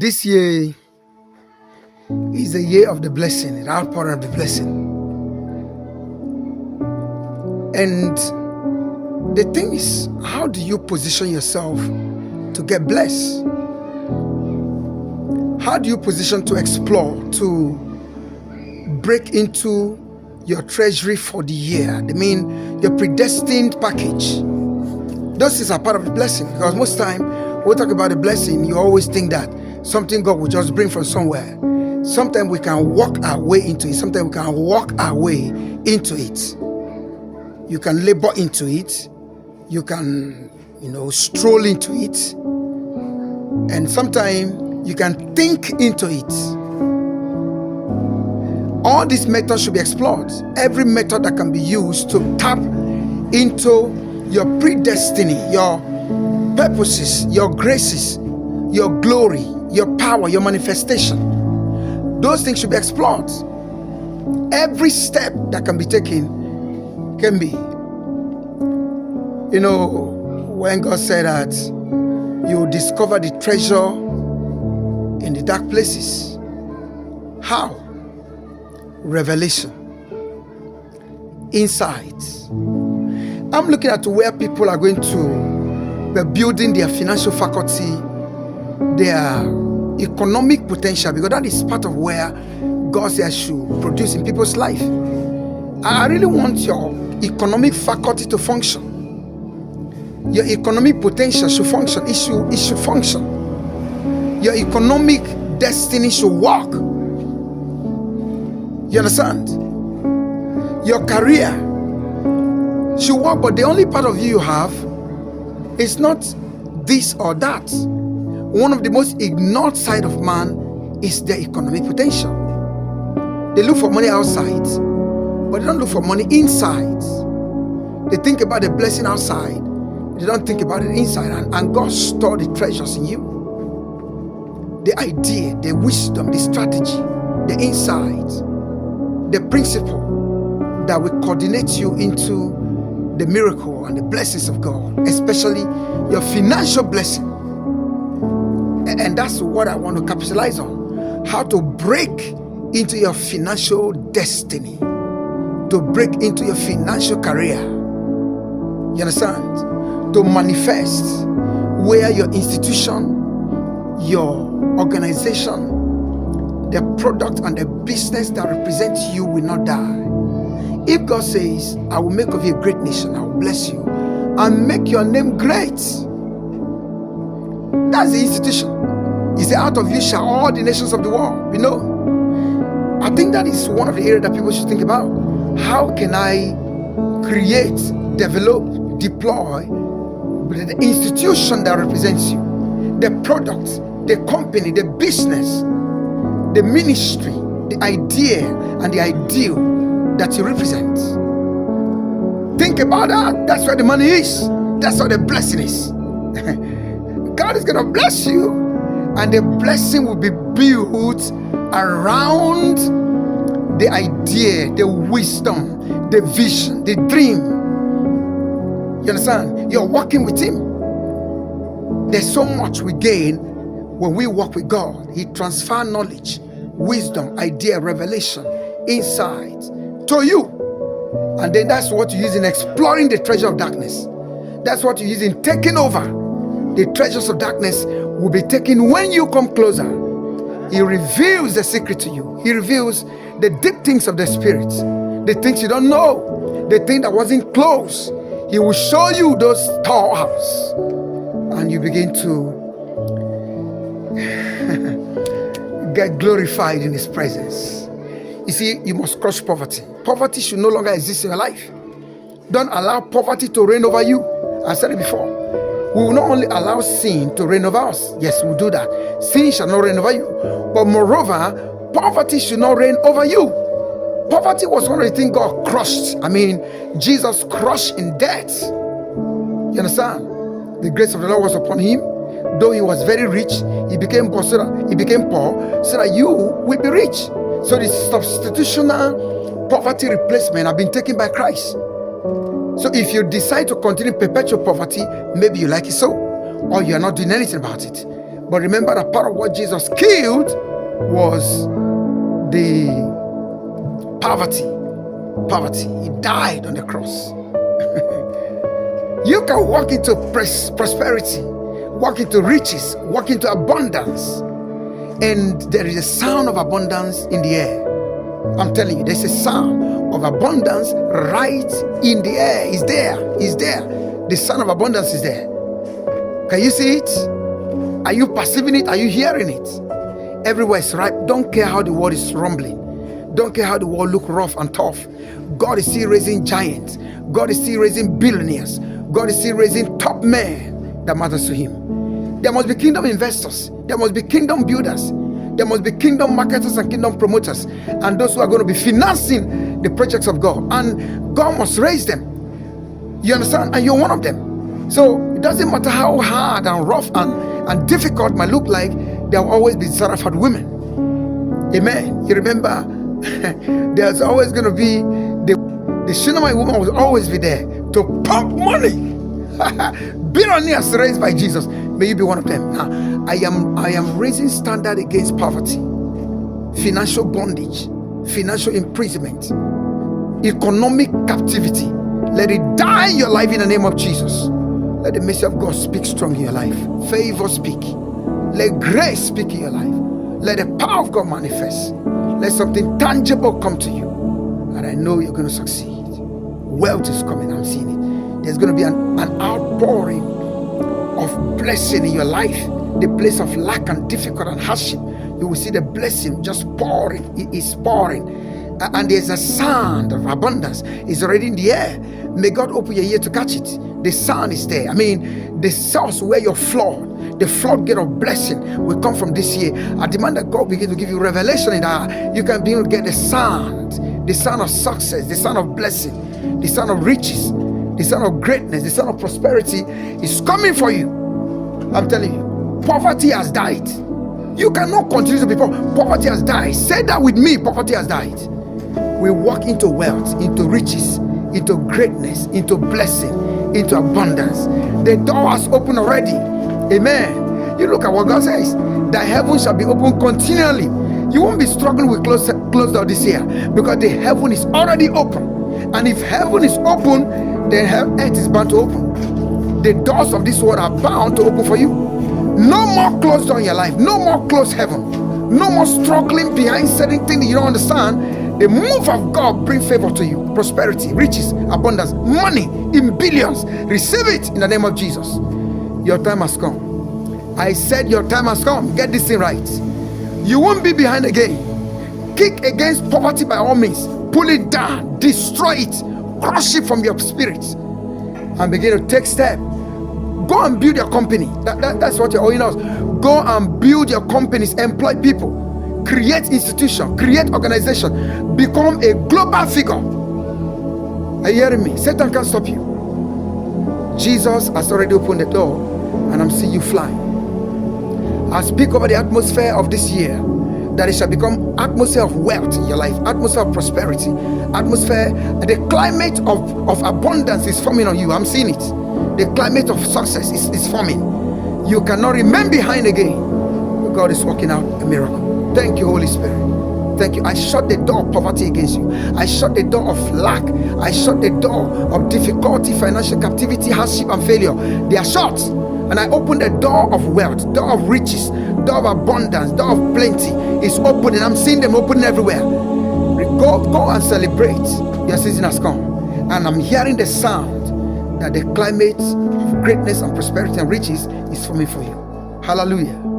This year is the year of the blessing, the outpouring of the blessing. And the thing is, how do you position yourself to get blessed? How do you position to explore, to break into your treasury for the year? I mean, your predestined package. Those things are part of the blessing, because most time when we talk about the blessing, you always think that something God will just bring from somewhere. Sometimes we can walk our way into it. Sometimes we can walk our way into it. You can labor into it. You can, stroll into it. And sometimes you can think into it. All these methods should be explored. Every method that can be used to tap into your predestiny, your purposes, your graces, your glory, your power, your manifestation. Those things should be explored. Every step that can be taken can be. When God said that you discover the treasure in the dark places. How? Revelation. Insights. I'm looking at where people are going to be building their financial faculty, their economic potential, because that is part of where God says should produce in people's life. I really want your economic faculty to function. Your economic potential should function. It should function. Your economic destiny should work. You understand? Your career should work, but the only part of you have is not this or that. One of the most ignored side of man is their economic potential. They look for money outside, but they don't look for money inside. They think about the blessing outside. They don't think about it inside. And God stored the treasures in you. The idea, the wisdom, the strategy, the insight, the principle that will coordinate you into the miracle and the blessings of God, especially your financial blessing. And that's what I want to capitalize on. How to break into your financial destiny, to break into your financial career. You understand? To manifest where your institution, your organization, the product and the business that represents you will not die. If God says, I will make of you a great nation, I will bless you and make your name great. That's the institution. He said, out of you shall all the nations of the world be known. I think that is one of the areas that people should think about. How can I create, develop, deploy the institution that represents you, the product, the company, the business, the ministry, the idea and the ideal that you represent? Think about that. That's where the money is. That's where the blessing is. God is going to bless you, and the blessing will be built around the idea, the wisdom, the vision, the dream. You understand? You're working with Him. There's so much we gain when we work with God. He transfers knowledge, wisdom, idea, revelation, insight to you. And then that's what you use in exploring the treasure of darkness. That's what you use in taking over. The treasures of darkness will be taken when you come closer. He reveals the secret to you. He reveals the deep things of the spirit, the things you don't know, the thing that wasn't close. He will show you those storehouse, and you begin to get glorified in His presence. You see, you must crush poverty. Poverty should no longer exist in your life. Don't allow poverty to reign over you. I said it before. We will not only allow sin to reign over us. Yes, we'll do that. Sin shall not reign over you. But moreover, poverty should not reign over you. Poverty was one of the things God crushed. Jesus crushed in death. You understand? The grace of the Lord was upon Him. Though He was very rich, He became poor so that you will be rich. So the substitutional poverty replacement have been taken by Christ. So if you decide to continue perpetual poverty, maybe you like it so, or you are not doing anything about it. But remember that part of what Jesus killed was the poverty. He died on the cross. You can walk into prosperity, walk into riches, walk into abundance, and there is a sound of abundance in the air. I'm telling you, there's a sound of abundance right in the air. It's there. The sound of abundance is there. Can you see it? Are you perceiving it? Are you hearing it? Everywhere is ripe. Don't care how the world is rumbling. Don't care how the world look rough and tough. God is still raising giants. God is still raising billionaires. God is still raising top men that matters to him. There must be kingdom investors. There must be kingdom builders. There must be kingdom marketers and kingdom promoters, and those who are going to be financing the projects of God. And God must raise them. You understand? And you're one of them. So it doesn't matter how hard and rough and difficult might look like, there will always be Zarephath women. Amen. You remember, there's always going to be the Shunammite woman will always be there to pump money. Billionaires raised by Jesus. May you be one of them. Now, I am raising standard against poverty, financial bondage, financial imprisonment, economic captivity. Let it die in your life in the name of Jesus. Let the mercy of God speak strong in your life. Favor speak. Let grace speak in your life. Let the power of God manifest. Let something tangible come to you. And I know you're going to succeed. Wealth is coming. I'm seeing it. There's going to be an outpouring of blessing in your life. The place of lack and difficult and hardship, you will see the blessing just pouring. It is pouring. And there's a sound of abundance. It's already in the air. May God open your ear to catch it. The sound is there. I mean, the source where you're flawed, the floodgate of blessing will come from this year. I demand that God begin to give you revelation in that you can begin to get the sound of success, the sound of blessing, the sound of riches, the sound of greatness, the sound of prosperity is coming for you. I'm telling you, poverty has died. You cannot continue to be poor. Poverty has died. Say that with me. Poverty has died. We walk into wealth, into riches, into greatness, into blessing, into abundance. The door has opened already. Amen. You look at what God says. The heaven shall be open continually. You won't be struggling with closed door this year, because the heaven is already open. And if heaven is open, then earth is bound to open. The doors of this world are bound to open for you. No more closed door in your life. No more closed heaven. No more struggling behind certain things you don't understand. The move of God bring favor to you. Prosperity, riches, abundance, money in billions. Receive it in the name of Jesus. Your time has come. I said your time has come. Get this thing right. You won't be behind again. Kick against poverty by all means. Pull it down. Destroy it. Crush it from your spirit. And begin to take steps. Go and build your company. That's what you're owing us. Go and build your companies. Employ people. Create institution. Create organization. Become a global figure. Are you hearing me? Satan can't stop you. Jesus has already opened the door, and I'm seeing you fly. I speak over the atmosphere of this year, that it shall become atmosphere of wealth in your life, atmosphere of prosperity, atmosphere. The climate of abundance is forming on you. I'm seeing it. The climate of success is forming. You cannot remain behind again. God is working out a miracle. Thank you, Holy Spirit. Thank you. I shut the door of poverty against you. I shut the door of lack. I shut the door of difficulty, financial captivity, hardship, and failure. They are shut. And I open the door of wealth, door of riches, door of abundance, door of plenty. It's open, and I'm seeing them open everywhere. Go and celebrate. Your season has come. And I'm hearing the sound that the climate of greatness and prosperity and riches is forming for you. Hallelujah.